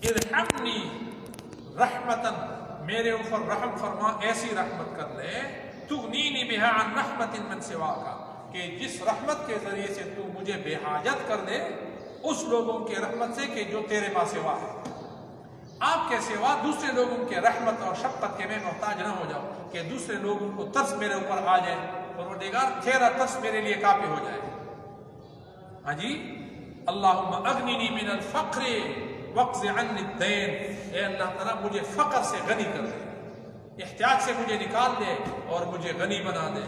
ارحمنی رحمتن، میرے اوپر رحم فرما، ایسی رحمت کر لے، تغنینی بہا عن رحمت من سواک، کہ جس رحمت کے ذریعے سے تو مجھے بے حاجت کر دے اس لوگوں کے رحمت سے کہ جو تیرے ماں سوا ہے، آپ کے سوا دوسرے لوگوں کے رحمت اور شفقت کے میں محتاج نہ ہو جاؤ کہ دوسرے لوگوں کو ترس میرے اوپر آ جائے، پروردگار تیرا ترس میرے لیے کافی ہو جائے۔ ہاں جی، اللہم اغننی من الفقر واقض عنی الدین، اے اللہ تعالیٰ مجھے فقر سے غنی کر دے، احتیاج سے مجھے نکال دے اور مجھے غنی بنا دے،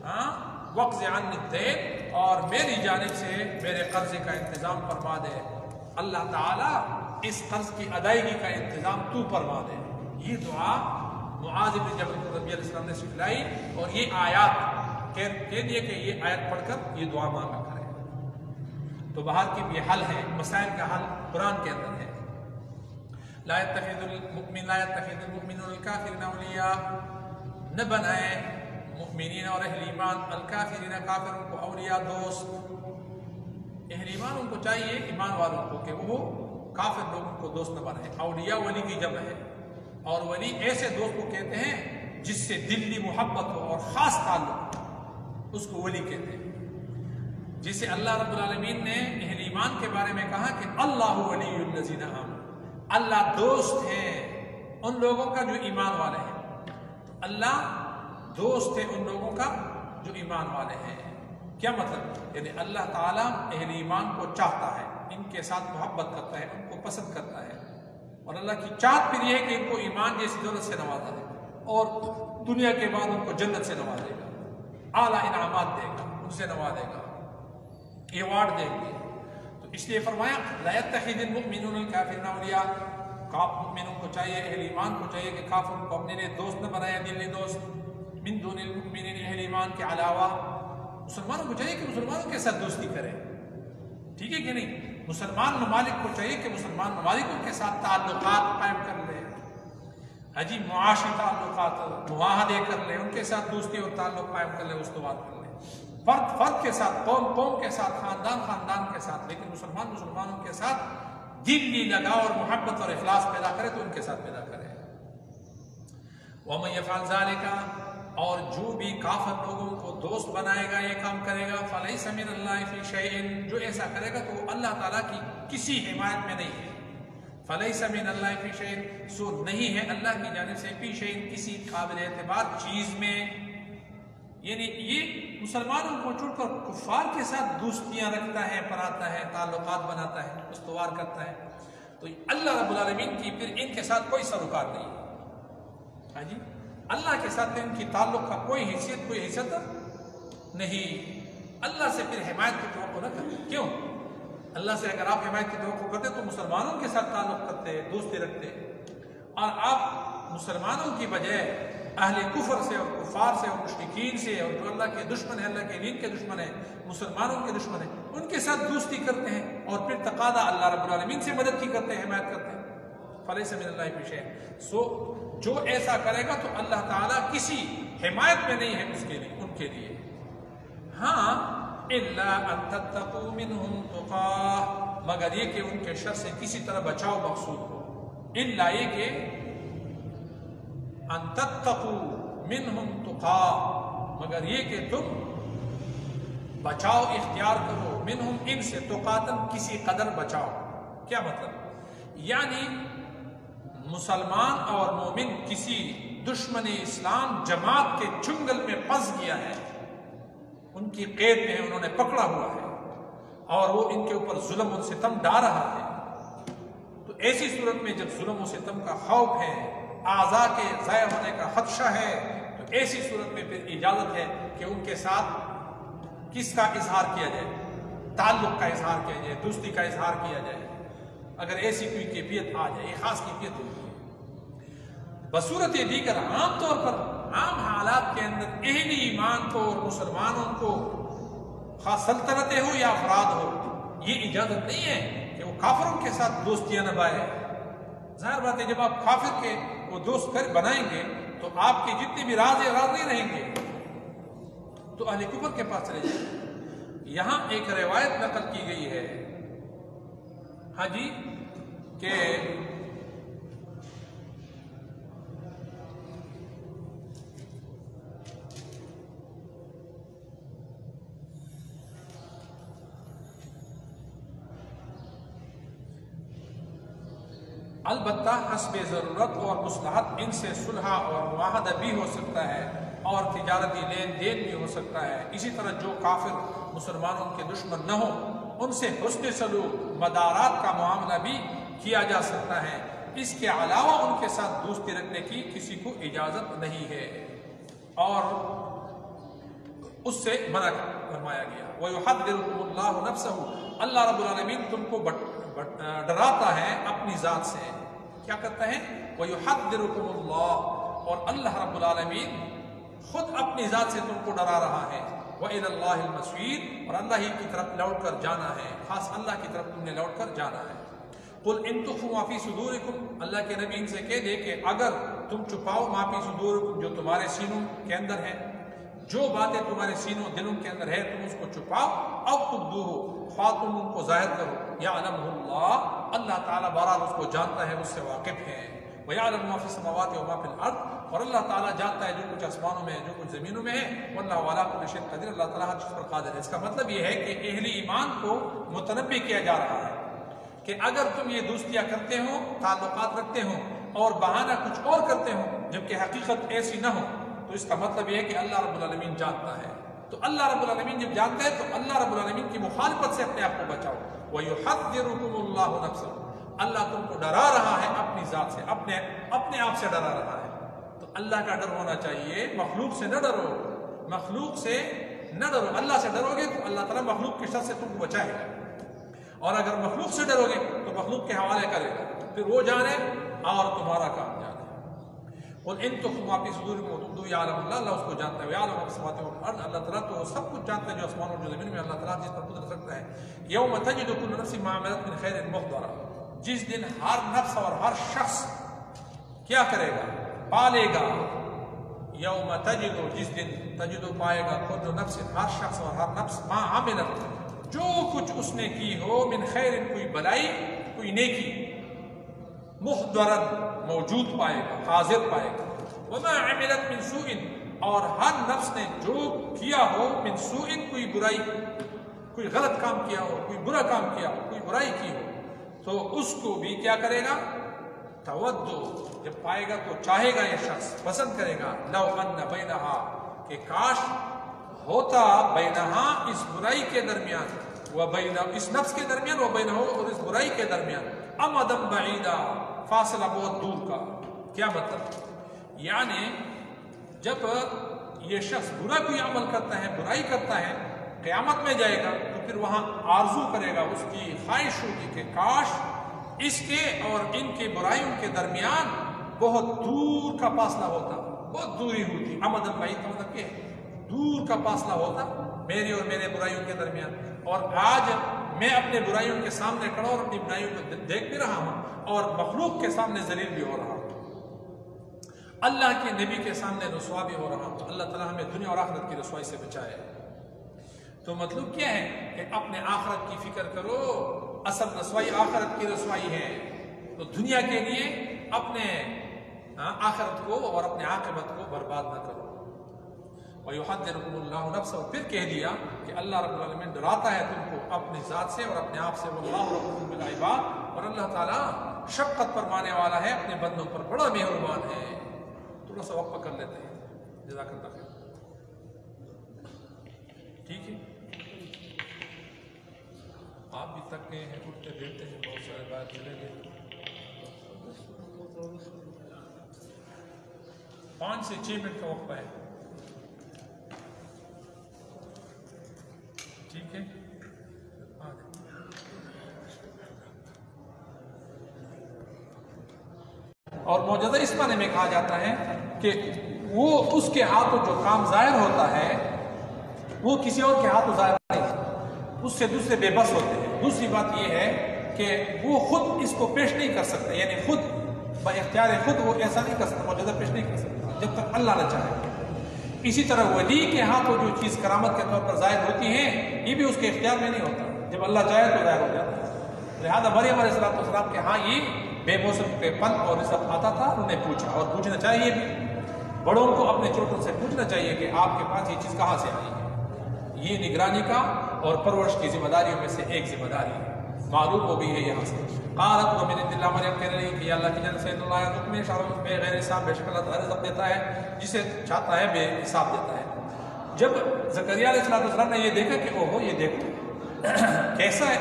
ہاں، واقض عنی الدین، اور میری جانب سے میرے قرضے کا انتظام فرما دے، اللہ تعالیٰ اس قرض کی ادائیگی کا انتظام تو فرما دے۔ یہ دعا معاذ بن جبل رضی اللہ علیہ وسلم نے سکھلائی، اور یہ آیات کہہ دیے کہ یہ آیت پڑھ کر یہ دعا مانگا کرے۔ تو بہر کی یہ حل ہے، مسائل کا حل قرآن کے اندر ہے۔ لا يتخذ المؤمنون الکافرین اولیاء، نہ بنائے مؤمنین اور اہل ایمان الکافرین کافروں کو اولیاء دوست۔ اہل ایمان ان کو چاہیے ایمان والوں کو کہ وہ کافر لوگوں کو دوست نہ بنائے۔ اولیاء ولی کی جمع ہے، اور ولی ایسے دوست کو کہتے ہیں جس سے دلی محبت ہو اور خاص تعلق، اس کو ولی کہتے ہیں۔ جسے اللہ رب العالمین نے اہل ایمان کے بارے میں کہا کہ اللہ ولی الذین آمنوا، اللہ دوست ہے ان لوگوں کا جو ایمان والے ہیں۔ تو اللہ دوست ہے ان لوگوں کا جو ایمان والے ہیں۔ کیا مطلب؟ یعنی اللہ تعالیٰ اہل ایمان کو چاہتا ہے، ان کے ساتھ محبت کرتا ہے، ان کو پسند کرتا ہے، اور اللہ کی چاہت پھر یہ ہے کہ ان کو ایمان جیسی دولت سے نوازا دے اور دنیا کے بعد ان کو جنت سے نوازے گا، اعلیٰ انعامات دے گا، ان سے نوازے گا، ایوارڈ دیں گے۔ تو اس لیے فرمایا لا يتخذ المؤمنون الکافرین اولیاء، مومنوں کو چاہیے، اہل ایمان کو چاہیے کہ کافروں کو اپنے لیے دوست نہ بنائے، دلی دوست، من دون المؤمنین، اہل ایمان کے علاوہ۔ مسلمانوں کو چاہیے کہ مسلمانوں کے ساتھ دوستی کرے، ٹھیک ہے کہ نہیں؟ مسلمان ممالک کو چاہیے کہ مسلمان ممالکوں کے ساتھ تعلقات قائم کر لے، حجی معاشی تعلقات، معاہدے کر لے، ان کے ساتھ دوستی اور تعلق قائم کر لے، استوار کر لے، فرد کے ساتھ، قوم کے ساتھ، خاندان کے ساتھ، لیکن مسلمانوں کے ساتھ دلی لگاؤ اور محبت اور اخلاص پیدا کرے تو ان کے ساتھ پیدا کرے۔ وَمَن يَفْعَلْ ذَلِكَ، اور جو بھی کافر لوگوں کو دوست بنائے گا، یہ کام کرے گا، فَلَيْسَ مِنَ اللَّهِ فِي شَيْءٍ، جو ایسا کرے گا تو وہ اللہ تعالیٰ کی کسی حمایت میں نہیں ہے۔ فَلَيْسَ مِنَ اللَّهِ فِي شَيْءٍ، سو نہیں ہے اللہ کی جانب سے، فِي شَيْءٍ، کسی قابل اعتبار چیز میں، یعنی یہ مسلمانوں کو چھوڑ کر کفار کے ساتھ دوستیاں رکھتا ہے، بناتا ہے، تعلقات بناتا ہے، استوار کرتا ہے، تو اللہ رب العالمین کی پھر ان کے ساتھ کوئی سروکار نہیں ہے۔ ہاں جی، اللہ کے ساتھ ان کی تعلق کا کوئی حیثیت نہیں۔ اللہ سے پھر حمایت کی توقع نہ کرتے۔ کیوں؟ اللہ سے اگر آپ حمایت کی توقع کرتے تو مسلمانوں کے ساتھ تعلق کرتے، دوستی رکھتے، اور آپ مسلمانوں کی بجائے اہل کفر سے اور کفار سے اور مشرکین سے، اور جو اللہ کے دشمن ہیں، اللہ کے دین کے دشمن ہیں، مسلمانوں کے دشمن ہیں، ان کے ساتھ دوستی کرتے ہیں، اور پھر تقاضا اللہ رب العالمین سے مدد کی کرتے ہیں، حمایت کرتے ہیں۔ فَلَيْسَ مِنَ اللَّهِ فِي شَيْءٍ، سو جو ایسا کرے گا تو اللہ تعالیٰ کسی حمایت میں نہیں ہے اس کے لیے، ان کے لیے۔ ہاں، إِلَّا أَن تَتَّقُوا مِنْهُمْ تُقَاةً، مگر یہ کہ ان کے شر سے کسی طرح بچاؤ مقصود ہو۔ إِلَّا یہ کہ أَن تَتَّقُوا مِنْهُمْ تُقَاةً، مگر یہ کہ تم بچاؤ اختیار کرو، منہم، ان سے، تقاتن، کسی قدر بچاؤ۔ کیا مطلب؟ یعنی مسلمان اور مومن کسی دشمن اسلام جماعت کے چنگل میں پھنس گیا ہے، ان کی قید میں انہوں نے پکڑا ہوا ہے، اور وہ ان کے اوپر ظلم و ستم ڈال رہا ہے، تو ایسی صورت میں جب ظلم و ستم کا خوف ہے، اعضاء کے ضائع ہونے کا خدشہ ہے، تو ایسی صورت میں پھر اجازت ہے کہ ان کے ساتھ کس کا اظہار کیا جائے، تعلق کا اظہار کیا جائے، دوستی کا اظہار کیا جائے، اگر ایسی کوئی کیفیت آ جائے، ایک خاص کیفیت ہوتی ہے۔ بصورت دیگر عام طور پر عام حالات کے اندر اہل ایمان کو اور مسلمانوں کو، خاص سلطنتیں ہو یا افراد ہو، یہ اجازت نہیں ہے کہ وہ کافروں کے ساتھ دوستیاں نبھائے۔ ظاہر بات ہے جب آپ کافر کے وہ دوست بنائیں گے تو آپ کے جتنے بھی راز نہیں رہیں گے، تو اہل کفر کے پاس چلے جائیں۔ یہاں ایک روایت نقل کی گئی ہے، ہاں جی، کہ البتہ حسب ضرورت اور مصلحت ان سے صلح اور معاہدہ بھی ہو سکتا ہے اور تجارتی لین دین بھی ہو سکتا ہے۔ اسی طرح جو کافر مسلمانوں کے دشمن نہ ہوں ان سے حسن سلوک مدارات کا معاملہ بھی کیا جا سکتا ہے، اس کے علاوہ ان کے ساتھ دوستی رکھنے کی کسی کو اجازت نہیں ہے اور اس سے منع فرمایا گیا۔ وَيُحَذِّرُكُمُ اللَّهُ نَفْسَهُ، اللہ رب العالمین تم کو ڈراتا ہے اپنی ذات سے۔ کیا کرتا ہے؟ وَيُحَذِّرُكُمُ اللَّهُ، اور اللہ رب العالمین خود اپنی ذات سے تم کو ڈرا رہا ہے۔ وَإِلَى اللَّهِ الْمَصِيرُ، اور اللہ ہی کی طرف لوٹ کر جانا ہے، خاص اللہ کی طرف تم نے لوٹ کر جانا ہے۔ قُلْ إِن تُخْفُوا مَا فِي صُدُورِكُمْ، اللہ کے نبی ان سے کہہ دے کہ اگر تم چھپاؤ مَا فِي صُدُورِكُمْ، جو تمہارے سینوں کے اندر ہے، جو باتیں تمہارے سینوں دلوں کے اندر ہے تم اس کو چھپاؤ، اب تبدوہ، خواہ تم ان کو ظاہر کرو، یعلمہ اللہ، اللہ تعالیٰ بہرحال اس کو جانتا ہے، اس سے واقف ہے۔ وَيَعْلَمُ مَا فِي السَّمَاوَاتِ وَمَا فِي الْأَرْضِ، اور اللہ تعالیٰ جانتا ہے جو کچھ آسمانوں میں ہے جو کچھ زمینوں میں ہے۔ وَاللَّهُ عَلَىٰ كُلِّ شَيْءٍ قَدِيرٌ، اللہ تعالیٰ ہر چیز پر قادر ہے۔ اس کا مطلب یہ ہے کہ اہل ایمان کو متنبہ کیا جا رہا ہے کہ اگر تم یہ دوستیاں کرتے ہو، تعلقات رکھتے ہو اور بہانہ کچھ اور کرتے ہو جبکہ حقیقت ایسی نہ ہو، تو اس کا مطلب یہ ہے کہ اللہ رب العالمین جانتا ہے۔ تو اللہ رب العالمین جب جانتا ہے تو اللہ رب العالمین کی مخالفت سے اپنے آپ کو بچاؤ۔ وَيُحَذِّرُكُمُ اللَّهُ نَفْسَهُ، اللہ تم کو ڈرا رہا ہے اپنی ذات سے، اپنے آپ سے ڈرا رہا ہے۔ تو اللہ کا ڈر ہونا چاہیے، مخلوق سے نہ ڈرو، مخلوق سے نہ ڈرو۔ اللہ سے ڈرو گے تو اللہ تعالیٰ مخلوق کے شر سے تم کو بچائے گا، اور اگر مخلوق سے ڈرو گے تو مخلوق کے حوالے کرے گا، پھر وہ جانے اور تمہارا کام جانے۔ قُلْ إِن تُخْفُوا مَا فِي صُدُورِكُمْ وَتُبْدُوهُ يَعْلَمُ اللَّهُ، اللہ اس کو جانتا ہے۔ وَيَعْلَمُ مَا فِي السَّمَاوَاتِ وَالْأَرْضِ، اللہ تعالیٰ تو سب کچھ جانتا ہے جو آسمان اور جو زمین میں، اللہ تعالیٰ جس پر قدرت رکھتا ہے۔ يَوْمَ تَجِدُ كُلُّ نَفْسٍ مَا عَمِلَتْ مِنْ خَيْرٍ مُحْضَرًا، جس دن ہر نفس اور ہر شخص کیا کرے گا؟ پالے گا۔ یوم تجد، جس دن تجد پائے گا، کل نفس، ہر شخص اور ہر نفس، ما عملت، جو کچھ اس نے کی ہو، من خیر، کوئی بلائی، کوئی نیکی، محضرا، موجود پائے گا، حاضر پائے گا۔ وما عملت من سوء، اور ہر نفس نے جو کیا ہو، من سوء، کوئی برائی، کوئی غلط کام کیا ہو، کوئی برا کام کیا ہو، کوئی برائی کی ہو، تو اس کو بھی کیا کرے گا؟ تودو، جب پائے گا تو چاہے گا، یہ شخص پسند کرے گا، لو ان بینہا، کہ کاش ہوتا، بینہا، اس برائی کے درمیان، اس نفس کے درمیان، و بینہا، اور اس برائی کے درمیان، امدن بعیدا، فاصلہ بہت دور کا۔ کیا مطلب؟ یعنی جب یہ شخص برا کوئی عمل کرتا ہے، برائی کرتا ہے، قیامت میں جائے گا تو پھر وہاں آرزو کرے گا، اس کی خواہش ہوگی کہ کاش اس کے اور ان کے برائیوں کے درمیان بہت دور کا فاصلہ ہوتا، بہت دوری ہوتی۔ امدن بعید کا مطلب کیا ہے؟ دور کا فاصلہ ہوتا میری اور میرے برائیوں کے درمیان، اور آج میں اپنے برائیوں کے سامنے کھڑا اور اپنی برائیوں کو دیکھ بھی رہا ہوں اور مخلوق کے سامنے ذلیل بھی ہو رہا ہوں، اللہ کے نبی کے سامنے رسوا بھی ہو رہا ہوں۔ تو اللہ تعالیٰ ہمیں دنیا اور آخرت کی رسوائی سے بچائے۔ تو مطلب کیا ہے کہ اپنے آخرت کی فکر کرو، اصل رسوائی آخرت کی رسوائی ہے۔ تو دنیا کے لیے اپنے آخرت کو اور اپنے عاقبت کو برباد نہ کرو۔ وَيُحَذِّرُكُمُ اللَّهُ نَفْسَهُ، پھر کہہ دیا کہ اللہ رب العالمین ڈراتا ہے تم کو اپنی ذات سے اور اپنے آپ سے۔ وَاللَّهُ رَءُوفٌ بِالْعِبَادِ، اور اللہ تعالیٰ شفقت فرمانے والا ہے، اپنے بندوں پر بڑا مہربان ہے۔ تھوڑا سا وقفہ کر لیتے ہیں، جزاک اللہ خیر۔ ٹھیک ہے، آپ بھی تک گئے ہیں، اٹھتے بیٹھتے ہیں، بہت سارے بات چلے گئے۔ 5 سے 6 منٹ کا وقفہ ہے، ٹھیک ہے۔ اور موجودہ اس معنی میں کہا جاتا ہے کہ وہ اس کے ہاتھوں جو کام ظاہر ہوتا ہے وہ کسی اور کے ہاتھوں ظاہر نہیں، اس سے دوسرے بے بس ہوتے ہیں۔ دوسری بات یہ ہے کہ وہ خود اس کو پیش نہیں کر سکتے، یعنی خود با اختیار خود وہ ایسا نہیں کر سکتا، موجودہ پیش نہیں کر سکتا جب تک اللہ نہ چاہے۔ اسی طرح ولی کے ہاتھوں جو چیز کرامت کے طور پر ظاہر ہوتی ہے، یہ بھی اس کے اختیار میں نہیں ہوتا، جب اللہ چاہے تو ظاہر ہو جاتا ہے۔ لہٰذا مریم علیہ السلام کے ہاں یہ بے موسم پہ پن اور رزق آتا تھا، انہوں نے پوچھا، اور پوچھنا چاہیے بھی، بڑوں کو اپنے چھوٹوں سے پوچھنا چاہیے کہ آپ کے پاس یہ چیز کہاں سے آئی ہے۔ یہ نگرانی کا اور پرورش کی ذمہ داریوں میں سے ایک ذمہ داری ہے، معلوم ہو گئی ہے یہاں سے۔ قالت ومن عند اللہ، مریم کہنے لگی کہ اللہ کی جانب سے اللہ یرزق من یشاء بغیر حساب، بے شک اللہ تعالیٰ رزق دیتا ہے جسے چاہتا ہے، بے حساب دیتا ہے۔ جب زکریا علیہ السلام نے یہ دیکھا کہ اوہو یہ دیکھو کیسا ہے،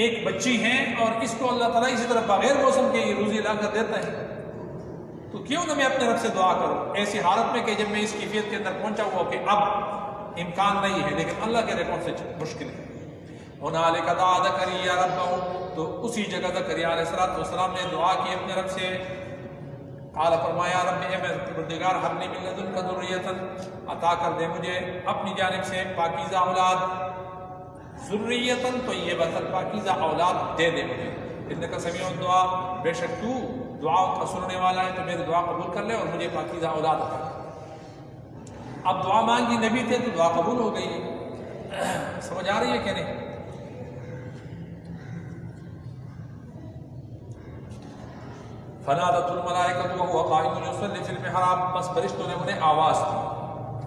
ایک بچی ہیں اور اس کو اللہ تعالیٰ اسی طرح بغیر موسم کے یہ روزی لا کر دیتا ہے، تو کیوں نہ میں اپنے رب سے دعا کروں ایسی حالت میں کہ جب میں اس کیفیت کے اندر پہنچا ہوا کہ اب امکان نہیں ہے، لیکن اللہ کے ریکارڈ سے مشکل ہے۔ ہنالک دعا زکریا ربہ، تو اسی جگہ زکریا علیہ السلام نے دعا کی اپنے رب سے۔ قال فرمایا رب اے میرے پروردگار حب لی من لدنک ذریۃ، عطا کر دے مجھے اپنی جانب سے پاکیزہ اولاد، ذریۃ طیبۃ، پاکیزہ اولاد دے دے مجھے، انک سمیع الدعاء، بے شک تو دعا کا سننے والا ہے، تو میری دعا قبول کر لے اور مجھے پاکیزہ اولاد عطا کر۔ اب دعا مانگی، نبی تھے تو دعا قبول ہو گئی، سمجھ آ رہی ہے کہ نہیں؟ فنادت الملائکۃ وهو قائم یصلی فی المحراب، بس فرشتوں نے انہیں آواز دی،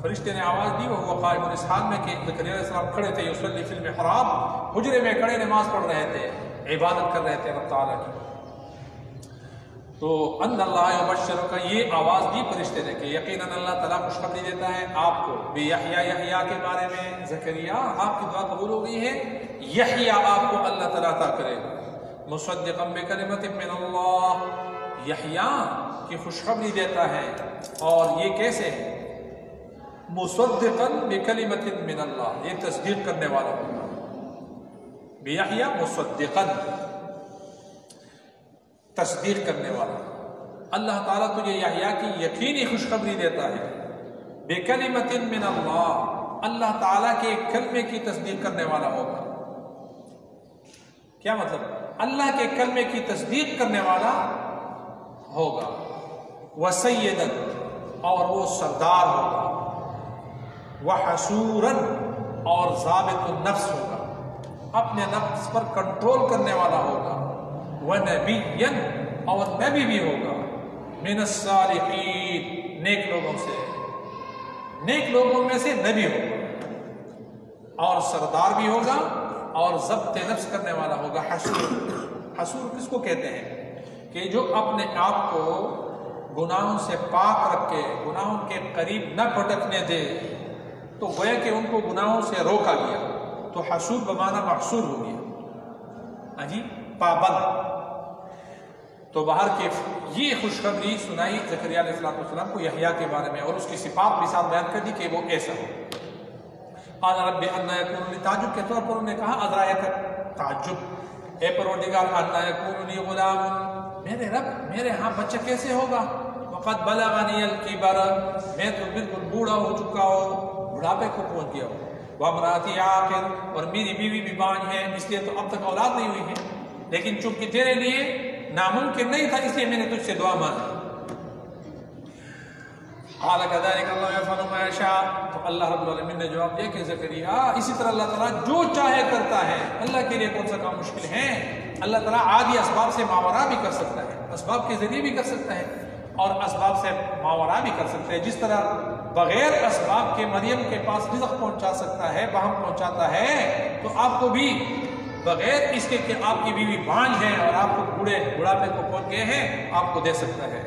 فرشتے نے آواز دی وهو قائم، اس حال میں کہ زکریا علیہ السلام کھڑے تھے، یصلی فی المحراب، حجرے میں کھڑے نماز پڑھ رہے تھے، عبادت کر رہے تھے رب تعالیٰ کی۔ تو ان اللہ یبشرک، یہ آواز دی فرشتے نے کہ یقیناً اللہ تعالیٰ خوشخبری دیتا ہے آپ کو بیحییٰ، یحییٰ کے بارے میں، زکریا آپ کی دعا قبول ہو گئی ہے، یحییٰ آپ کو اللہ تعالیٰ عطا کرے گا، مصدقا بکلمۃ من اللہ، یحییٰ کی خوشخبری دیتا ہے، اور یہ کیسے ہے؟ مصدقا بکلمۃ من اللہ، یہ تصدیق کرنے والا ہوگا، بیحییٰ مصدقا، تصدیق کرنے والا۔ اللہ تعالیٰ تجھے یحییٰ کی یقینی خوشخبری دیتا ہے، بکلمۃ من اللہ، اللہ تعالیٰ کے کلمے کی تصدیق کرنے والا ہوگا۔ کیا مطلب؟ اللہ کے کلمے کی تصدیق کرنے والا ہوگا، وسیدن، اور وہ سردار ہوگا، وحسورن، اور ضابط النفس ہوگا، اپنے نفس پر کنٹرول کرنے والا ہوگا، ونبیًا، اور نبی بھی ہوگا، من الصالحین، نیک لوگوں سے، نیک لوگوں میں سے نبی ہوگا، اور سردار بھی ہوگا، اور ضبط نفس کرنے والا ہوگا۔ حسور، حسور کس کو کہتے ہیں؟ کہ جو اپنے آپ کو گناہوں سے پاک رکھ کے گناہوں کے قریب نہ پٹکنے دے، تو گویا کہ ان کو گناہوں سے روکا گیا، تو حسور بمعنی محصور ہو گیا، جی پابند۔ تو باہر کے یہ خوشخبری سنائی زکریا علیہ السلام کو یحییٰ کے بارے میں، اور اس کی صفات بھی ساتھ بیان کر دی کہ وہ ایسا ہو۔ قال رب انا یکون لی، تعجب کے طور پر انہوں نے کہا ازرائے تک تعجب، اے پروردگار انا یکون لی غلام، میرے رب میرے ہاں بچہ کیسے ہوگا، وقد بلغنی الکبر، میں تو بالکل بوڑھا ہو چکا ہوں، بڑھاپے کو پہنچ گیا ہوں، وامراتی عاقر، اور میری بیوی بھی بانجھ ہے، اس لیے تو اب تک اولاد نہیں ہوئی ہے، لیکن چونکہ تیرے لیے ناممکن نہیں تھا اس لیے میں نے تجھ سے دعا مانگی۔ قال كذلك اللہ يفعل ما يشاء، تو اللہ رب العالمین نے جواب دیا کہ زکریا اسی طرح اللہ تعالیٰ جو چاہے کرتا ہے، اللہ کے لیے کون سا کام مشکل ہے؟ اللہ تعالیٰ عادی اسباب سے ماورا بھی کر سکتا ہے، اسباب کے ذریعے بھی کر سکتا ہے، اور اسباب سے ماورا بھی کر سکتا ہے، جس طرح بغیر اسباب کے مریم کے پاس رزق پہنچا سکتا ہے، بہم پہنچاتا ہے، تو آپ کو بھی بغیر اس کے کہ آپ کی بیوی بانجھ ہے اور آپ کو بڑھاپے کو پہنچ گئے ہیں، آپ کو دے سکتا ہے۔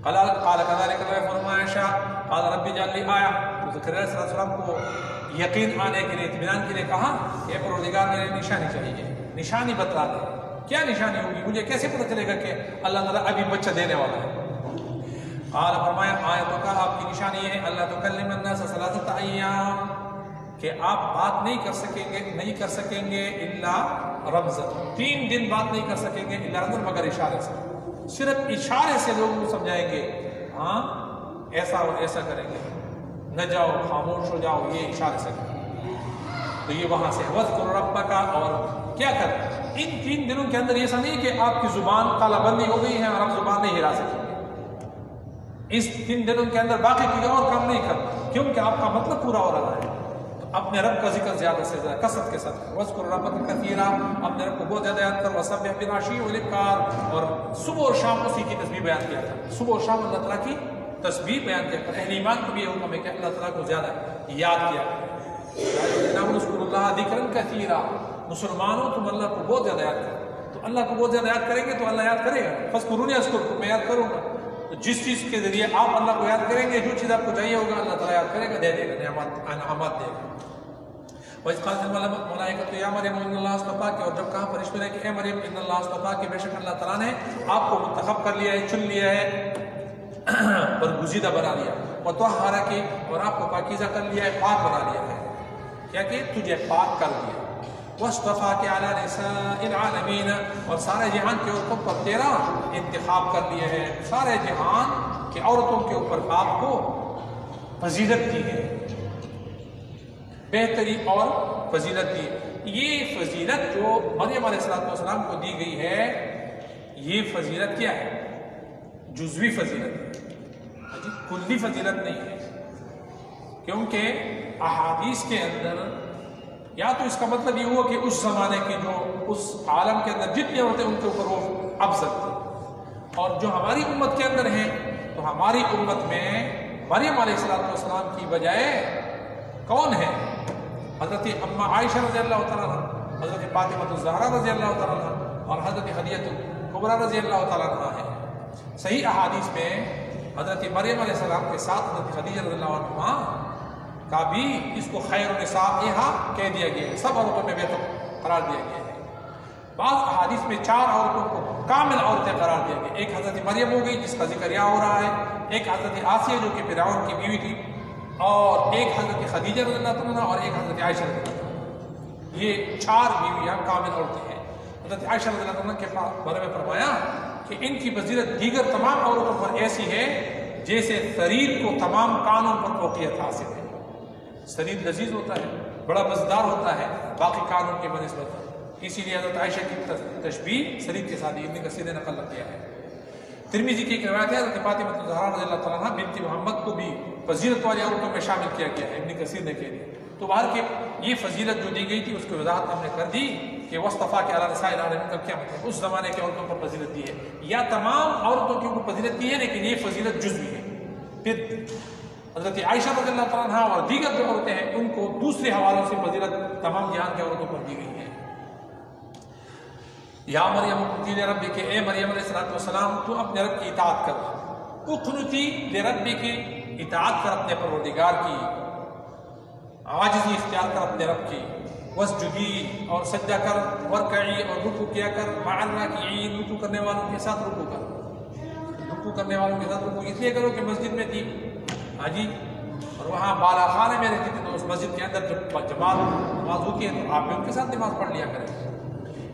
قال كذلك الله يفعل ما يشاء قال رب اجعل لي آية، تو زکریا علیہ السلام کو یقین آنے کے لیے، اطمینان کے لیے کہا کہ پروردگار میرے نشانی چاہیے، نشانی بتلا دے، کیا نشانی ہوگی، مجھے کیسے پتہ چلے گا کہ اللہ تعالیٰ ابھی بچہ دینے والا ہے؟ قال فرمایا آیتوں کا آپ کی نشانی ہے اللہ تکلم الناس ثلاثۃ ایام، کہ آپ بات نہیں کر سکیں گے الا رمزا، 3 دن بات نہیں کر سکیں گے الا رمزا، مگر اشارے سے، صرف اشارے سے لوگوں کو سمجھائیں گے، ہاں ایسا اور ایسا کریں گے، نہ جاؤ خاموش ہو جاؤ، یہ اشارے سے کریں۔ تو یہ وہاں سے وذکر ربک، اور کیا کریں ان 3 دنوں کے اندر، ایسا نہیں کہ آپ کی زبان تالا بندی ہو گئی ہے اور آپ زبان نہیں ہلا سکیں گے، اس 3 دنوں کے اندر باقی کوئی اور کام نہیں کرنا، کیونکہ آپ کا مطلب پورا ہو رہا ہے۔ اپنے رب کا ذکر زیادہ سے زیادہ کثرت کے ساتھ کرو، وَاذْكُرْ رَبَّكَ كَثِيرًا، اپنے رب کو بہت زیادہ یاد کرو، وَسَبِّحْ بِالْعَشِيِّ وَالْإِبْكَارِ، اور صبح اور شام اسی کی تسبیح بیان کیا تھا، صبح اور شام اللہ تعالیٰ کی تسبیح بیان کیا کر۔ اہل ایمان کو بھی یہ حکم ہے کہ اللہ تعالیٰ کو زیادہ یاد کیا کریں، اذْكُرُوا اللَّهَ ذِكْرًا كَثِيرًا، مسلمانوں تم اللہ کو بہت زیادہ یاد کرو، تو اللہ کو بہت زیادہ یاد کریں گے تو اللہ یاد کرے گا، فَاذْكُرُونِي أَذْكُرْكُمْ، میں یاد کروں گا۔ تو جس چیز کے ذریعے آپ اللہ کو یاد کریں گے، جو چیز آپ کو چاہیے ہوگا اللہ تعالیٰ یاد کرے گا، دے دے گا، انعامات دے گا۔ وَإِذْ قَالَتِ الْمَلَائِكَةُ يَا مَرْيَمُ إِنَّ اللَّهَ اصْطَفَاكِ، اور جب کہا فرشتوں نے کہ اے مریم ان اللہ اصطفاکِ، بے شک اللہ تعالیٰ نے آپ کو منتخب کر لیا ہے، چن لیا ہے، برگزیدہ بنا لیا، وَطَهَّرَكِ، اور آپ کو پاکیزہ کر لیا ہے، پاک بنا لیا ہے، کیا کہ تجھے پاک کر دیا، وَاصْطَفَاكِ عَلَى نِسَاءِ الْعَالَمِينَ، اور سارے جہان کے عورتوں پر تیرا انتخاب کر لیا ہے، سارے جہان کے عورتوں کے اوپر آپ کو فضیلت دی ہے، بہتری اور فضیلت دی۔ یہ فضیلت جو مریم علیہ السلام کو دی گئی ہے، یہ فضیلت کیا ہے؟ جزوی فضیلت ہے، کلی فضیلت نہیں ہے، کیونکہ احادیث کے اندر یا تو اس کا مطلب یہ ہوا کہ اس زمانے کی جو اس عالم کے اندر جتنے عورتیں ان کے اوپر وہ افضل تھے، اور جو ہماری امت کے اندر ہیں تو ہماری امت میں مریم علیہ السلام کی بجائے کون ہے؟ حضرت اماں عائشہ رضی اللہ تعالیٰ عنہ، حضرت فاطمہ الزہرا رضی اللہ تعالیٰ عنہ، اور حضرت خدیجہ کبریٰ رضی اللہ تعالیٰ عنہ ہے۔ صحیح احادیث میں حضرت مریم علیہ السلام کے ساتھ حضرت خدیجہ رضی اللہ عنہ کا بھی اس کو خیر النسائہا کہہ دیا گیا ہے، سب عورتوں میں بہتر قرار دیا گیا ہے۔ بعض احادیث میں 4 عورتوں کو کامل عورتیں قرار دیا گیا، ایک حضرت مریم ہو گئی جس کا ذکر یہاں ہو رہا ہے، ایک حضرت آسیہ جو کہ فرعون کی بیوی تھی، اور ایک حضرت خدیجہ رضی اللہ عنہ، اور ایک حضرت عائشہ رضی اللہ عنہ۔ یہ 4 بیویاں کامل عورتیں ہیں۔ حضرت عائشہ رضی اللہ عنہ کے بارے میں فرمایا کہ ان کی فضیلت دیگر تمام عورتوں پر ایسی ہے جیسے ثرید کو تمام کانوں پر فوقیت حاصل ہے۔ ثرید لذیذ ہوتا ہے، بڑا مزیدار ہوتا ہے باقی کانوں کے بنسبت، اسی لیے حضرت عائشہ کی تشبیہ ثرید کے ساتھ ابن کثیر نے نقل کیا ہے۔ ترمذی کی ایک روایت ہے، حضرت فاطمہ الزہرا رضی اللہ تعالیٰ عنہ بنت محمد کو بھی فضیلت والی عورتوں میں شامل کیا گیا ہے، ابن کثیر نے کہہ دیا۔ تو باہر کے یہ فضیلت جو دی گئی تھی اس کی وضاحت ہم نے کر دی کہ وصطفیٰ کے علی نساء العالمین کا کیا مطلب، اس زمانے کے عورتوں پر فضیلت دی ہے، یا تمام عورتوں کے اوپر فضیلت دی ہے، لیکن یہ فضیلت جزوی ہے۔ پھر حضرت عائشہ رضی اللہ تعالیٰ عنہ اور دیگر جو عورتیں ہیں ان کو دوسرے حوالوں سے فضیلت تمام جہان کے عورتوں پر دی گئی ہے۔ یا مریم اقنتی لربک، اے مریم علیہ السلام تو اپنے رب کی اطاعت کر، اقنتی لربک، اطاعت کر اپنے پروردگار کی، عاجزی اختیار کر اپنے رب کی، واسجدی، اور سجدہ کر، ورکعی، اور رکوع کیا کر، مع الراکعین، رکوع کرنے والوں کے ساتھ رکوع کر، رکوع کرنے والوں کے ساتھ رکوع اس لیے کرو کہ مسجد میں تھی حاجی اور وہاں بالا خانے میں رہتی تھی، تو اس مسجد کے اندر جب جماعت نماز ہوتی ہے تو آپ بھی ان کے ساتھ نماز پڑھ لیا کریں۔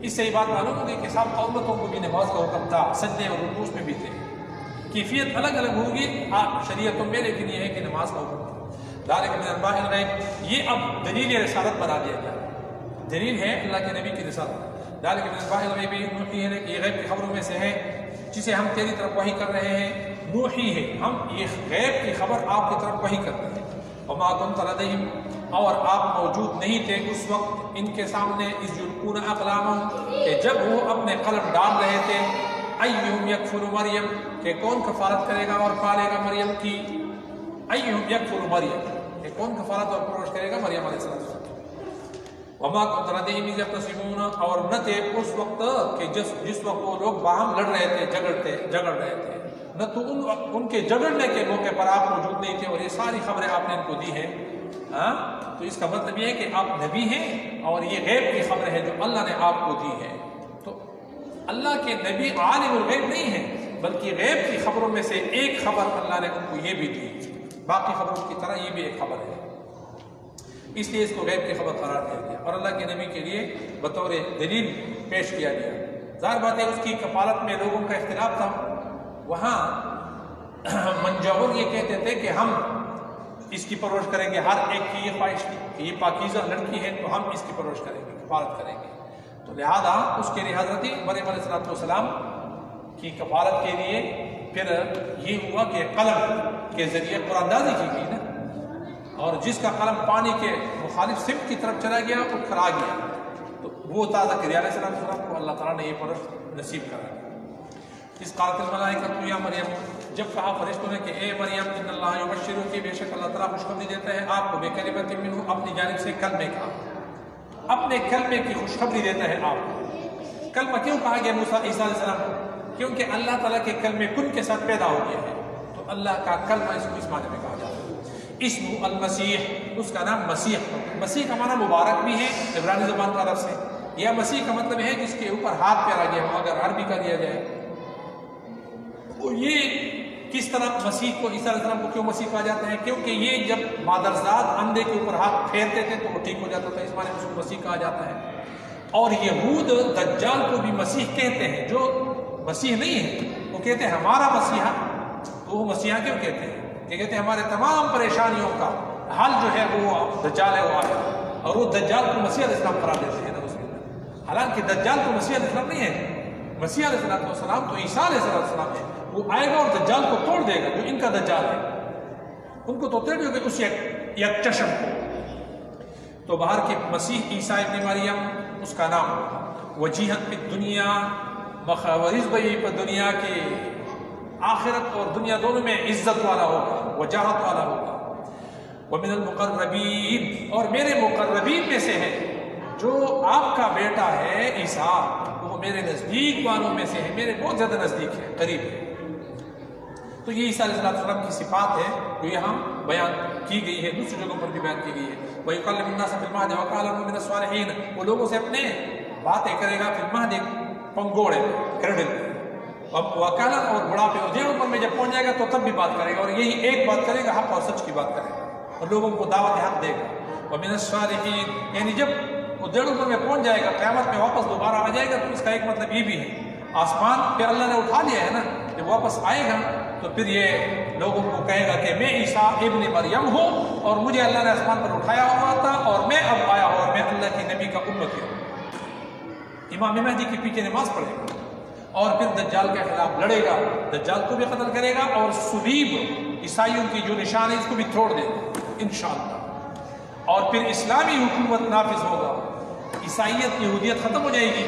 اس سے یہ بات معلوم ہوگی کہ سب قومتوں کو بھی نماز کا حکم تھا، سجدے اور رکوع میں بھی تھے، کیفیت الگ الگ ہوگی شریعتوں میں، لیکن یہ ہے کہ نماز کا حکم تھا۔ ذالک من انباء الغیب، یہ اب دلیل رسالت بنا دیا گیا، دلیل ہے اللہ کے نبی کی رسالت۔ ذالک من انباء الغیب نوحیہ، یہ غیب کی خبروں میں سے ہے جسے ہم تیری طرف وحی کر رہے ہیں، نوحی ہے، ہم یہ غیب کی خبر آپ کی طرف وحی کرتے ہیں۔ وما كنت لديهم، اور آپ موجود نہیں تھے اس وقت ان کے سامنے، اذ یلقون اقلامهم، کہ جب وہ اپنے قلم ڈال رہے تھے، ایہم یکفل مریم، کہ کون کفارت کرے گا اور پالے گا مریم کی، ایہم یکفل مریم، کہ کون کفارت اور پرورش کرے گا مریم علیہ السلام۔ وما كنت لديهم اذ يختصمون، اور نہ تھے اس وقت کہ جس وقت وہ لوگ باہم لڑ رہے تھے، جگڑ رہے تھے، نہ تو ان کے جگڑنے کے موقع پر آپ موجود نہیں تھے، اور یہ ساری خبریں آپ نے ان کو دی ہیں۔ تو اس کا مطلب یہ ہے کہ آپ نبی ہیں اور یہ غیب کی خبر ہے جو اللہ نے آپ کو دی ہے۔ تو اللہ کے نبی عالم الغیب نہیں ہیں، بلکہ غیب کی خبروں میں سے ایک خبر اللہ نے ان کو یہ بھی دی، باقی خبروں کی طرح یہ بھی ایک خبر ہے، اس لیے اس کو غیب کی خبر قرار دیا گیا اور اللہ کے نبی کے لیے بطور دلیل پیش کیا گیا۔ ظاہر بات ہے اس کی کفالت میں لوگوں کا اختلاف تھا، وہاں منجور یہ کہتے تھے کہ ہم اس کی پرورش کریں گے، ہر ایک کی یہ خواہش تھی کہ یہ پاکیزہ لڑکی ہے تو ہم اس کی پرورش کریں گے، کفالت کریں گے، تو لہذا اس کے لیے حضرت مریم علیہ السلام کی کفالت کے لیے پھر یہ ہوا کہ قلم کے ذریعے قرآن اندازی کی گئی نا، اور جس کا قلم پانی کے مخالف سمت کی طرف چلا گیا وہ کھرا گیا، تو وہ تھا زکریا علیہ السلام کو اللہ تعالیٰ نے یہ پرست نصیب کرا۔ اس قالت الملائکۃ یا مریم، جب کہا فرشتوں نے کہ اے مریم ان اللہ یبشرک، بے شک اللہ تعالیٰ خوشخبری دیتا ہے آپ کو بکلمۃ منہ، اپنی جانب سے کلمے کا، اپنے کلمے کی خوشخبری دیتا ہے آپ کو۔ کلمہ کیوں کہا گیا عیسیٰ علیہ السلام کو؟ کیونکہ اللہ تعالیٰ کے کلمے کن کے ساتھ پیدا ہو گیا ہے، تو اللہ کا کلمہ اس کو اس معنی میں کہا جاتا ہے۔ اسم المسیح، اس کا نام مسیح، مسیح کا معنی مبارک بھی ہے عبرانی زبان کا لفظ ہے، یا مسیح کا مطلب ہے جس کے اوپر ہاتھ پیرا گیا ہو، اگر عربی کا دیا جائے۔ اور یہ کس طرح مسیح کو، عیسیٰ علیہ السلام کو کیوں مسیح کہا جاتا ہے؟ کیونکہ یہ جب مادرزاد اندھے کے اوپر ہاتھ پھیرتے تھے تو وہ ٹھیک ہو جاتا تھا، اس معنی میں اس کو مسیح کہا جاتا ہے۔ اور یہود دجال کو بھی مسیح کہتے ہیں، جو مسیح نہیں ہے وہ کہتے ہیں ہمارا مسیحا، تو وہ مسیحا کیوں کہتے ہیں؟ یہ کہتے ہیں ہمارے تمام پریشانیوں کا حل جو ہے وہ دجال ہے، وہ آیا، اور وہ دجال کو مسیح علیہ السلام قرار دیتے ہیں۔ حالانکہ دجال تو مسیح علیہ السلام نہیں ہے، مسیح علیہ السلام تو عیسیٰ علیہ السلام ہے، وہ آئے گا اور دجال کو توڑ دے گا، جو ان کا دجال ہے ان کو تو توڑ دے گا اس یک چشم کو۔ تو باہر کے مسیح عیسیٰ ابن مریم اس کا نام وجیہت پہ دنیا مخاورز بئی پر دنیا کی آخرت اور دنیا دونوں میں عزت والا ہوگا، وجاہت والا ہوگا۔ ومن المقربین، اور میرے مقربین میں سے ہے، جو آپ کا بیٹا ہے عیسیٰ وہ میرے نزدیک والوں میں سے ہے، میرے بہت زیادہ نزدیک ہے، قریب ہے۔ تو یہ عیسیٰ علیہ السلام کی صفات ہے جو یہاں بیان کی گئی ہے، دوسری جگہوں پر بھی بیان کی گئی ہے۔ وَيُكَلِّمُ النَّاسَ فِي الْمَهْدِ وَكَهْلًا وَمِنَ الصَّالِحِينَ، وہ لوگوں سے اپنے باتیں کرے گا فی المہد، پنگوڑے کریڈل، وَكَهْلًا اور بڑھاپے اور جیڑوں پر میں جب پہنچ جائے گا تو تب بھی بات کرے گا، اور یہی ایک بات کرے گا، حق اور سچ کی بات کرے گا اور لوگوں کو دعوت حق دے گا۔ وَمِنَ الصَّالِحِينَ، یعنی جب وہ جڑوں پر میں پہنچ جائے گا، قیامت میں واپس دوبارہ آ جائے گا، تو اس کا ایک مطلب یہ بھی ہے آسمان پہ اللہ نے اٹھا لیا ہے نا، جب واپس آئے گا تو پھر یہ لوگوں کو کہے گا کہ میں عیسیٰ ابن مریم ہوں اور مجھے اللہ نے آسمان پر اٹھایا ہوا تھا اور میں اب آیا ہوں اور میں اللہ کی نبی کا امتی ہوں۔ امام مہدی کے پیچھے نماز پڑھے گا اور پھر دجال کے خلاف لڑے گا، دجال کو بھی قتل کرے گا اور صلیب عیسائیوں کی جو نشان ہے اس کو بھی توڑ دے گا انشاءاللہ، اور پھر اسلامی حکومت نافذ ہوگا، عیسائیت یہودیت ختم ہو جائے گی،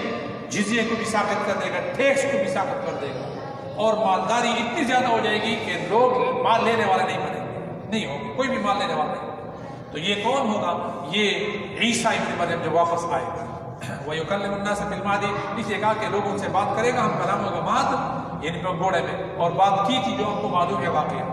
جزیے کو بھی ساقط کر دے گا، ٹیکس کو بھی ساقط کر دے گا، اور مالداری اتنی زیادہ ہو جائے گی کہ لوگ مال لینے والے نہیں بنیں گے، نہیں ہوگی، کوئی بھی مال لینے والا نہیں۔ تو یہ کون ہوگا؟ یہ عیسیٰ ابن مریم جو واپس آئے گا۔ وَيُكَلِّمُ النَّاسَ فِي الْمَهْدِ، اس لیے کہا کہ لوگوں سے بات کرے گا، ہم کلام ہوگا مہد، یعنی گھوڑے میں، اور بات کی تھی جو ہم کو معلوم ہے واقعہ۔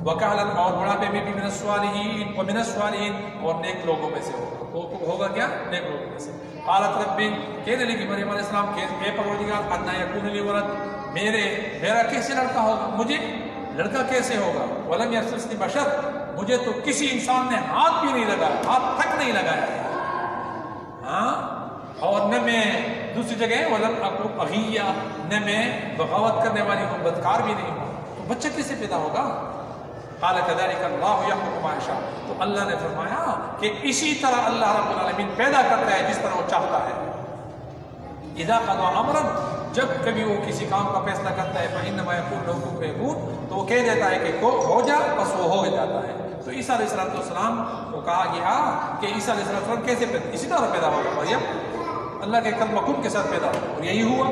وَكَهْلًا، اور بڑھاپے میں بھی مِنَ الصَّالِحِينَ، وَمِنَ الصَّالِحِينَ، اور نیک لوگوں میں سے ہوگا کیا؟ نیک لوگوں میں سے۔ قالت رب، کہنے لگی مریم علیہ السلام کہ اے پروردگار انا یکون لی ولد، میرا کیسے لڑکا ہوگا، مجھے لڑکا کیسے ہوگا؟ ولم یمسسنی بشر، مجھے تو کسی انسان نے ہاتھ بھی نہیں لگایا، ہاتھ تک نہیں لگایا، ہاں، اور نہ میں دوسری جگہ ولم اکو بغیا، نہ میں بغاوت کرنے والی ہوں، بدکار بھی نہیں ہوں، تو بچہ کیسے پیدا ہوگا؟ قال كذلك الله يحكم ما يشاء، تو اللہ نے فرمایا کہ اسی طرح اللہ رب العالمین پیدا کرتا ہے جس طرح وہ چاہتا ہے۔ اذا قضى امرا، جب کبھی وہ کسی کام کا فیصلہ کرتا ہے فانما يقول له كن فيكون، تو وہ کہہ دیتا ہے کہ ہو جا، بس وہ ہو جاتا ہے۔ تو عیسیٰ علیہ السلام کو کہا گیا کہ عیسیٰ علیہ السلام کیسے اسی طرح پیدا ہوگا، مریم اللہ کے کلمہ کن کے ساتھ پیدا ہوا، اور یہی ہوا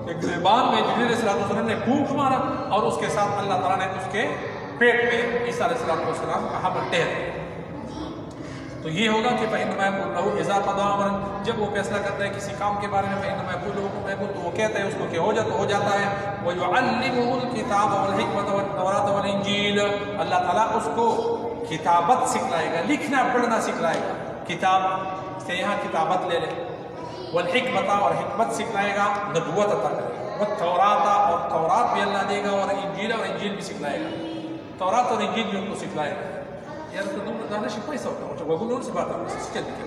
کہ گریبان میں جبریل علیہ السلام نے پھونک مارا اور اس کے ساتھ اللہ تعالیٰ نے اس کے پیٹ میں عیسیٰ علیہ السلام کا حمل ٹھہر گیا۔ تو یہ ہوگا کہ فإنما يقول له إذا قضى أمرا، جب وہ فیصلہ کرتا ہے کسی کام کے بارے میں، فإنما يقول له كن فيكون، تو وہ کہتا ہے اس کو کہ ہو جا تو ہو جاتا ہے۔ ويعلمه الكتاب والحکمت والتوراۃ والانجیل، اللہ تعالیٰ اس کو کتابت سکھلائے گا، لکھنا پڑھنا سکھلائے گا، کتاب سے یہاں کتابت لے لے، والحکمت، اور حکمت سکھلائے گا، نبوت عطا کرے گا، والتوراۃ، اور تورات بھی اللہ دے گا، اور انجیل بھی سکھلائے گا، تورات اور انجیل بھی ان کو سکھلائے گا۔ یار تو تم دانش پیسہ ہوتا ہے، وہ گنوں سے بات ہے، چل دکھے۔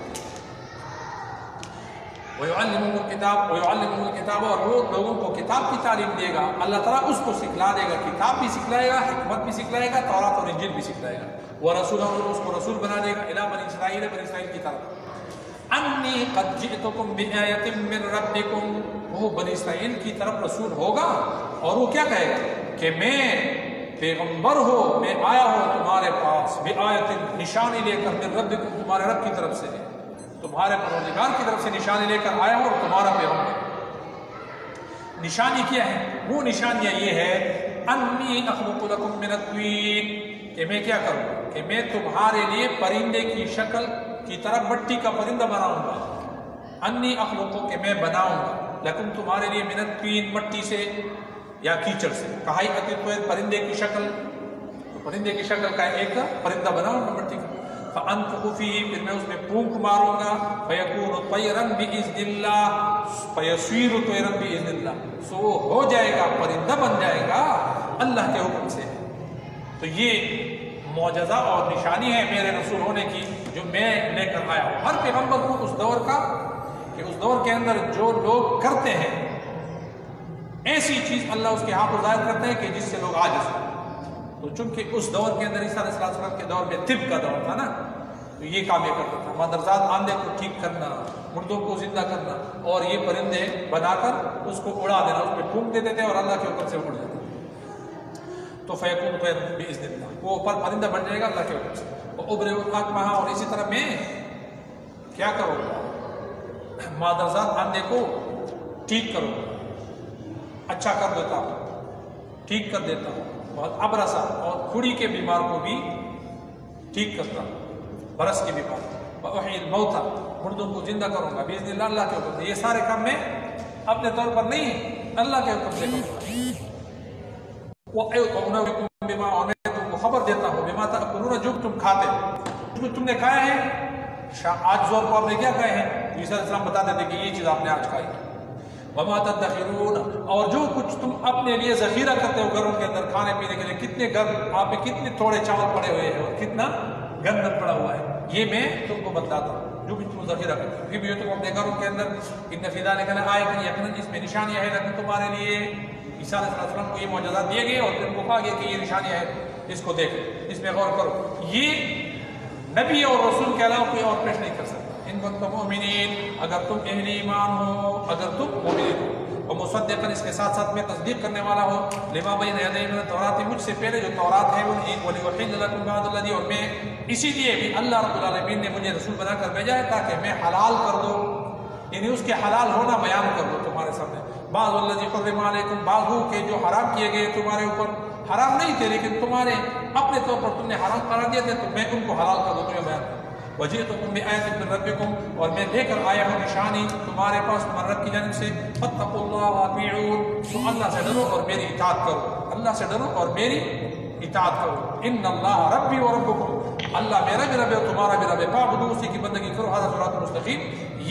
وَيُعَلِّمُهُ الْكِتَابَ، وَيُعَلِّمُهُ الْكِتَابَ، اور وہ لوگوں کو کتاب کی تعلیم دے گا، اللہ تعالیٰ اس کو سکھلا دے گا، کتاب بھی سکھلائے گا، حکمت بھی سکھلائے گا، تورات اور انجیل بھی سکھلائے گا۔ وَرَسُولًا، اور اس کو رسول بنا دے گا، إِلَىٰ بَنِي إِسرائیل، بنی اسرائیل کی طرف۔ أَنِّي قَدْ جِئْتُكُمْ بِآيَةٍ مِّن رَبِّكُمْ، وہ بنی اسرائیل کی طرف رسول ہوگا، اور وہ کیا کہے گا کہ پیغمبر ہو میں آیا ہوں تمہارے پاس بآیت نشانی لے کر من ربکم تمہارے رب کی طرف سے، تمہارے پروردگار کی طرف سے نشانی لے کر آیا ہوں اور تمہارا پیغمبر۔ نشانی کیا ہے؟ وہ نشانیاں یہ ہے انی اخلق لکم من الطین، کہ میں کیا کروں کہ میں تمہارے لیے پرندے کی شکل کی طرح مٹی کا پرندہ بناؤں گا۔ انی اخلقو کہ میں بناؤں گا، لکم تمہارے لیے من الطین مٹی سے یا کیچڑ سے، کہائی اتت پرندے کی شکل، پرندے کی شکل کا ایک پرندہ بناؤں گا مٹی کا۔ فانفخ فیہ پھر میں اس میں پھونک ماروں گا، فیکون طیرا باذن اللہ فیصیر طیرا باذن اللہ، سو وہ ہو جائے گا پرندہ بن جائے گا اللہ کے حکم سے۔ تو یہ معجزہ اور نشانی ہے میرے رسول ہونے کی جو میں لے کر آیا ہوں۔ ہر پیغمبر کو اس دور کا کہ اس دور کے اندر جو لوگ کرتے ہیں ایسی چیز اللہ اس کے ہاتھوں ظاہر کرتے ہیں کہ جس سے لوگ عاجز ہیں۔ تو چونکہ اس دور کے اندر عیسیٰ علیہ السلام کے دور میں طب کا دور تھا نا، تو یہ کام یہ کرتا تھا، مادرزاد آندھے کو ٹھیک کرنا، مردوں کو زندہ کرنا، اور یہ پرندے بنا کر اس کو اڑا دینا، اس پہ پھونک دیتے تھے اور اللہ کے حکم سے اڑ جاتے تھے۔ تو فیکون طیرا باذن اللہ، وہ پرندہ بن جائے گا اللہ کے حکم سے۔ وابرئ الاکمہ، اور اسی طرح میں کیا کروں گا مادرزاد آندھے کو ٹھیک کروں گا، اچھا کر دیتا ہوں، ٹھیک کر دیتا ہوں، بہت ابرسا اور کھڑی کے بیمار کو بھی ٹھیک کرتا ہوں، برس کے بیمار کو، وأحیی الموتى، مردوں کو زندہ کروں گا باذن اللہ، اللہ کے حکم سے۔ یہ سارے کام میں اپنے طور پر نہیں اللہ کے حکم سے کروں گا۔ وأنبئکم بما، اور میں تم کو خبر دیتا ہوں بما تأکلون، جو تم کھاتے ہو، جو تم نے کھایا ہے آج زور کو آپ نے کیا کھائے ہیں، عیسیٰ علیہ السلام بتاتے تھے کہ یہ چیز آپ نے آج کھائی۔ وما تدخرون، اور جو کچھ تم اپنے لیے ذخیرہ کرتے ہو گھروں کے اندر کھانے پینے کے لیے، کتنے گھر آپ میں کتنے تھوڑے چاول پڑے ہوئے ہیں اور کتنا گندم پڑا ہوا ہے، یہ میں تم کو بتلاتا ہوں جو بھی تم ذخیرہ کرتے ہو۔ پھر تم اپنے گھروں کے اندر ان فی ذلک لآیۃ، یقیناً اس میں نشانیاں ہیں لیکن تمہارے لیے۔ عیسیٰ علیہ السلام کو یہ معجزات دیے گئے اور پھر ان کو کہا گیا کہ یہ نشانیاں ہیں، اس کو دیکھ، اس میں غور کرو۔ یہ نبی اور رسول کے علاوہ کوئی اور پیش نہیں کر سکتا۔ ان کنتم مؤمنین، اگر تم اہل ایمان ہو، اگر تم مومنین ہو، اور مصدقاً اس کے ساتھ ساتھ میں تصدیق کرنے والا ہو، لما بین یدی من التوراۃ، مجھ سے پہلے جو تورات ہے انہیں، ولیحل لکم بعض الذی، اور میں اسی لیے بھی اللہ رب العالمین نے مجھے رسول بنا کر بھیجا ہے تاکہ میں حلال کر دوں، یعنی اس کے حلال ہونا بیان کر دوں تمہارے سامنے۔ بعض الذی حرم علیکم، بعض وہ کہ جو حرام کیے گئے تمہارے اوپر، حرام نہیں تھے لیکن تمہارے اپنے طور پر تم نے حرام قرار دیے تھے، تو میں ان کو حلال کر دوں، تمہیں بیان کر دوں۔ وجئتکم بآیۃ من ربکم، اور میں لے کر آیا ہوں نشانی تمہارے پاس تمہارے رب کی جانب سے۔ فاتقوا اللہ واطیعون، تو اللہ سے ڈرو اور میری اطاعت کرو، اللہ سے ڈرو اور میری اطاعت کرو۔ ان اللہ ربی و ربکم، اللہ میرا بھی رب ہے اور تمہارا بھی رب ہے، فاعبدوہ، اسی کی بندگی کرو، ھذا صراط مستقیم،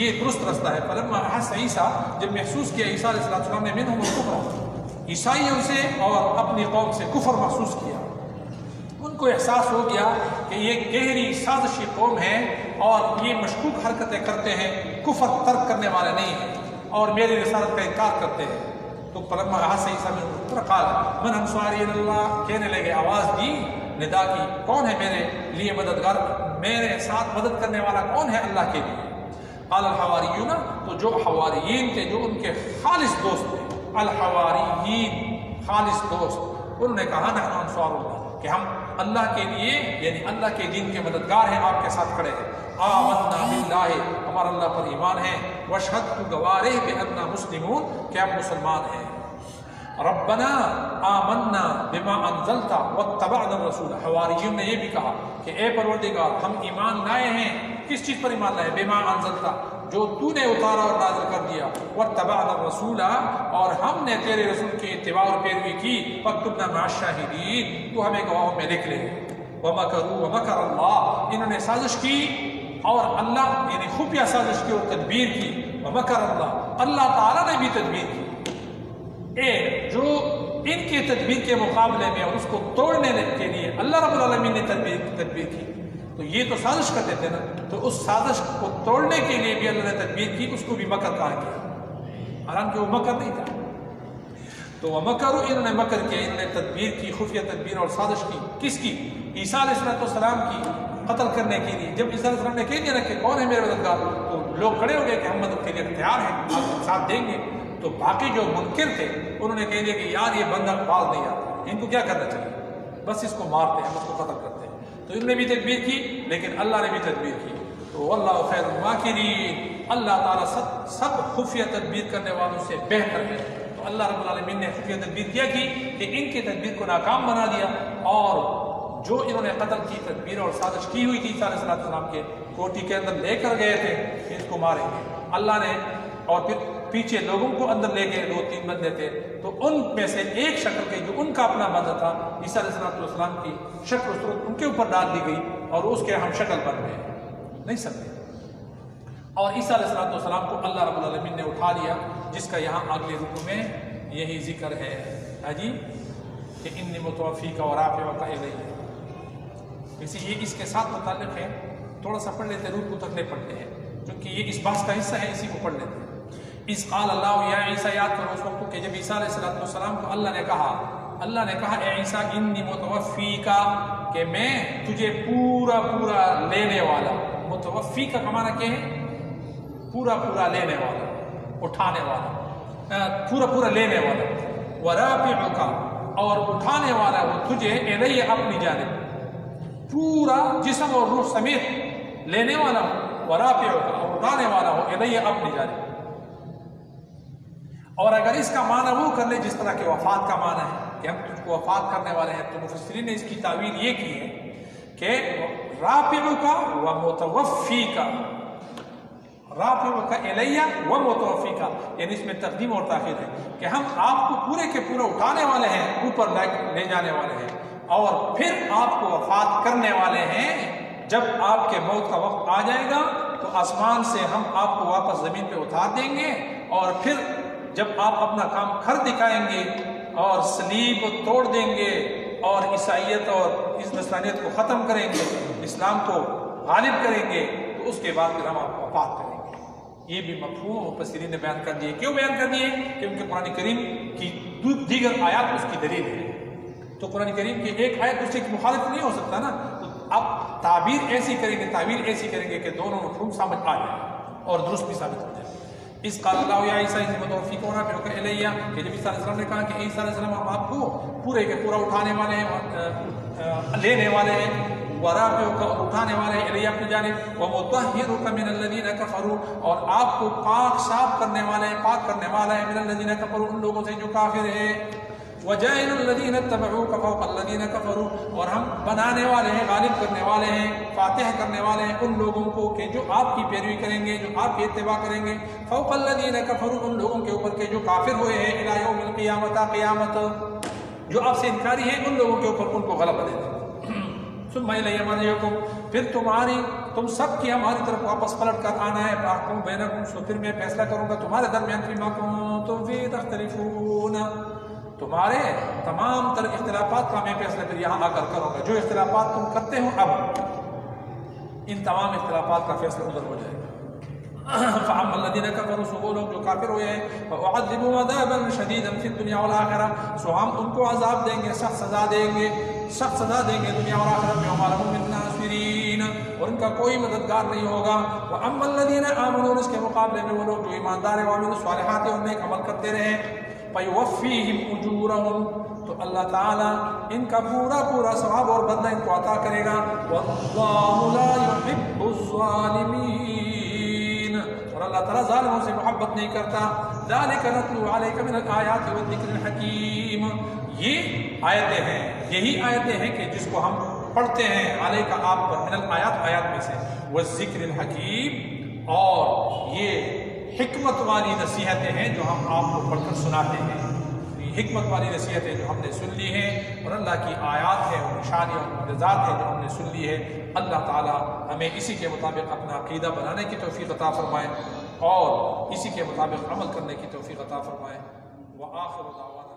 یہ درست رستہ ہے۔ فلما احس عیسیٰ، جب محسوس کیا عیسیٰ علیہ السلام نے منہم الکفر، عیسائیوں سے اور اپنی قوم سے کفر محسوس کیا، ان کو احساس ہو گیا کہ یہ گہری سازشی قوم ہے اور یہ مشکوک حرکتیں کرتے ہیں، کفر ترک کرنے والے نہیں ہیں اور میری رسالت کا انکار کرتے ہیں۔ تو فلما احس عیسیٰ منہم الکفر قال من انصاری الی اللہ، کہنے لگے، آواز دی، ندا کی، کون ہے میرے لیے مددگار، میرے ساتھ مدد کرنے والا کون ہے اللہ کے لیے؟ قال الحواریون، تو جو حواریین تھے، جو ان کے خالص دوست تھے، الحواریین خالص دوست، انہوں نے کہا نحن انصار اللہ، کہ ہم اللہ کے لیے یعنی اللہ کے دین کے مددگار ہیں، آپ کے ساتھ کھڑے ہیں۔ آمنا باللہ، ہمارا اللہ پر ایمان ہے، واشہد، تو گواہ رہے بأننا مسلمون، کہ ہم مسلمان ہیں۔ ربنا آمنا بما انزلتا واتبعنا الرسول، حواریون نے یہ بھی کہا کہ اے پروردگار ہم ایمان لائے ہیں، کس چیز پر ایمان لائے؟ بما انزلتا، جو تو نے اتارا اور نازل کر دیا، واتبعنا الرسول، اور ہم نے تیرے رسول کی اتباع اور پیروی کی، فاکتبنا مع الشاہدین، تو ہمیں گواہوں میں لکھ لے۔ ومکروا ومکر اللہ، انہوں نے سازش کی اور اللہ یعنی خفیہ سازش کی اور تدبیر کی۔ ومکر اللہ، اللہ تعالیٰ نے بھی تدبیر کی، جو ان کے تدبیر کے مقابلے میں اور اس کو توڑنے کے لیے اللہ رب العالمین نے تدبیر کی۔ تو یہ تو سازش کرتے تھے نا، تو اس سازش کو توڑنے کے لیے بھی اللہ نے تدبیر کی، اس کو بھی مکر کہا گیا، حالانکہ وہ مکر نہیں تھا۔ تو وہ مکر، انہوں نے مکر کیا، انہوں نے تدبیر کی، خفیہ تدبیر اور سازش کی، کس کی؟ عیسیٰ علیہ السلام کی قتل کرنے کے لیے۔ جب عیسیٰ علیہ السلام نے کہہ دیا نا کہ کون ہے میرے مددگار، تو لوگ کھڑے ہو گئے کہ ہم مدد کے لیے تیار ہیں، آپ ساتھ دیں گے۔ تو باقی جو منکر تھے انہوں نے کہہ دیا کہ یار یہ بندہ باز نہیں آتا، ان کو کیا کرنا چاہیے؟ بس اس کو مارتے ہیں، ہم اس کو ختم کرتے ہیں۔ تو ان نے بھی تدبیر کی لیکن اللہ نے بھی تدبیر کی۔ تو واللہ خیر الماکرین، اللہ تعالیٰ سب خفیہ تدبیر کرنے والوں سے بہتر ہے۔ تو اللہ رب العالمین نے خفیہ تدبیر کیا کی کہ ان کی تدبیر کو ناکام بنا دیا، اور جو انہوں نے قتل کی تدبیر اور سازش کی ہوئی تھی عیسیٰ علیہ السلام کے کوٹھی کے اندر لے کر گئے تھے کہ اس کو ماریں گے، اللہ نے، اور پھر پیچھے لوگوں کو اندر لے گئے، 2-3 بندے تھے، تو ان میں سے ایک شکل کے جو ان کا اپنا بندہ تھا عیسیٰ علیہ السلام کی شکل و صورت ان کے اوپر ڈال دی گئی اور اس کے ہم شکل بن گئے، نہیں سکتے۔ اور عیسیٰ علیہ السلام کو اللہ رب العالمین نے اٹھا لیا، جس کا یہاں اگلے رکوع میں یہی ذکر ہے جی کہ انی متوفیک و رافعک الیہ۔ اسی یہ اس کے ساتھ متعلق ہے، تھوڑا سا پڑھ لیتے، رکوع تک نہیں پڑھتے ہیں کیونکہ یہ اس بحث کا حصہ ہے، اسی کو پڑھ لیتے ہیں۔ اس قال اللہ یا عیسیٰ، یاد کرو اس وقت کہ جب عیسیٰ علیہ السلام کو اللہ نے کہا اے عیسیٰ انی متوفیک، کہ میں تجھے پورا لینے والا۔ متوفیک کا معنی کیا ہے؟ پورا لینے والا، اٹھانے والا، پورا لینے والا۔ ورافعک، اور اٹھانے والا وہ تجھے الیہ، اپنی جانب، پورا جسم اور روح سمیت لینے والا ہو، ورافعک، اور اٹھانے والا ہو، الیہ، اپنی جانب۔ اور اگر اس کا معنی وہ کر لے جس طرح کہ وفات کا معنی ہے کہ ہم تجھ کو وفات کرنے والے ہیں، تو مفسرین نے اس کی تعویل یہ کی ہے کہ رافعک و متوفیک، رافعک الیہ و متوفیک، یعنی اس میں تقدیم اور تاخیر ہے کہ ہم آپ کو پورے کے پورا اٹھانے والے ہیں، اوپر لے جانے والے ہیں، اور پھر آپ کو وفات کرنے والے ہیں۔ جب آپ کے موت کا وقت آ جائے گا تو آسمان سے ہم آپ کو واپس زمین پہ اتار دیں گے، اور پھر جب آپ اپنا کام کر دکھائیں گے اور صلیب توڑ دیں گے اور عیسائیت اور اس نصرانیت کو ختم کریں گے، اسلام کو غالب کریں گے، تو اس کے بعد پھر ہم آپ کو وفات کریں گے۔ یہ بھی مفہوم مفسرین نے بیان کر دیے۔ کیوں بیان کر دیے؟ کیونکہ قرآن کریم کی دیگر آیات اس کی دلیل ہے۔ تو قرآن کریم کی ایک آیت دوسرے کی مخالف نہیں ہو سکتا نا، تو آپ تعبیر ایسی کریں گے کہ دونوں مفہوم سمجھ آ جائے اور درست بھی ثابت ہو جائے۔ اس قال اللہ یا عیسیٰ انی متوفیک و رافعک الیہ، کہ جب عیسیٰ علیہ السلام نے کہا کہ عیسیٰ علیہ السلام ہم آپ کو پورے کے پورا اٹھانے والے ہیں، لینے والے ہیں، ورافعک، اور اٹھانے والے ہیں، الیہ، اپنی جانب، ومطہرک من الذین کفروا، اور آپ کو پاک صاف کرنے والے ہیں، پاک کرنے والا ہے، من الذین کفروا، ان لوگوں سے جو کافر ہیں، وجاعل الذین اتبعوک فوق الذین کفروا، اور ہم بنانے والے ہیں، غالب کرنے والے ہیں، فاتح کرنے والے ہیں ان لوگوں کو کہ جو آپ کی پیروی کریں گے، جو آپ کی اتباع کریں گے، فوق الذین کفروا، ان لوگوں کے اوپر کے جو کافر ہوئے ہیں، الی یوم القیامۃ، قیامت، جو آپ سے انکاری ہیں ان لوگوں کے اوپر ان کو غلبہ دے دیں۔ ثم الی مرجعکم، پھر تم سب کی ہماری طرف واپس پلٹ کر آنا ہے، فاحکم بینکم، سو پھر میں فیصلہ کروں گا تمہارے درمیان، فیما کنتم فیہ تختلفون، تمہارے تمام تر اختلافات کا میں فیصلہ پھر یہاں آ کر کروں گا۔ جو اختلافات تم کرتے ہو اب ان تمام اختلافات کا فیصلہ ادھر ہو جائے گا۔ فَأَمَّا الَّذِينَ كَفَرُوا، سو وہ لوگ جو کافر ہوئے ہیں، فَأُعَذِّبُهُمْ عَذَابًا شَدِيدًا فِي الدُّنْيَا وَالْآخِرَةِ، سو ہم ان کو عذاب دیں گے، سخت سزا دیں گے دنیا اور آخرت میں، وَمَا لَهُم مِّن نَاصِرِينَ، اور ان کا کوئی مددگار نہیں ہوگا۔ وَأَمَّا الَّذِينَ آمَنُوا، اس کے مقابلے میں وہ لوگ جو ایماندار ہیں، وَعَمِلُوا الصَّالِحَاتِ، اور نیک عمل کرتے رہے، فَيُوَفِّيهِمْ أُجُورَهُمْ، تو اللہ تعالیٰ ان کا پورا ثواب اور بدلہ ان کو عطا کرے گا۔ وَاللَّهُ لَا يُحِبُّ الظَّالِمِينَ، اور اللہ تعالیٰ ظالموں سے محبت نہیں کرتا۔ ذَلِكَ نَتْلُو عَلَيْكَ مِنَ الْآيَاتِ وَالذِّكْرِ الْحَكِيمِ، یہ آیتیں ہیں، یہی آیتیں ہیں کہ جس کو ہم پڑھتے ہیں علیہ کا آپ پر، من الآیات، آیات میں سے، والذکر الحکیم، اور یہ حکمت والی نصیحتیں ہیں جو ہم آپ کو پڑھ کر سناتے ہیں۔ یہ حکمت والی نصیحتیں جو ہم نے سن لی ہیں، اور اللہ کی آیات ہیں اور نشانیاں اور معجزات ہیں جو ہم نے سن لی ہے۔ اللہ تعالیٰ ہمیں اسی کے مطابق اپنا عقیدہ بنانے کی توفیق عطا فرمائے اور اسی کے مطابق عمل کرنے کی توفیق عطا فرمائے۔ وآخر دعوانا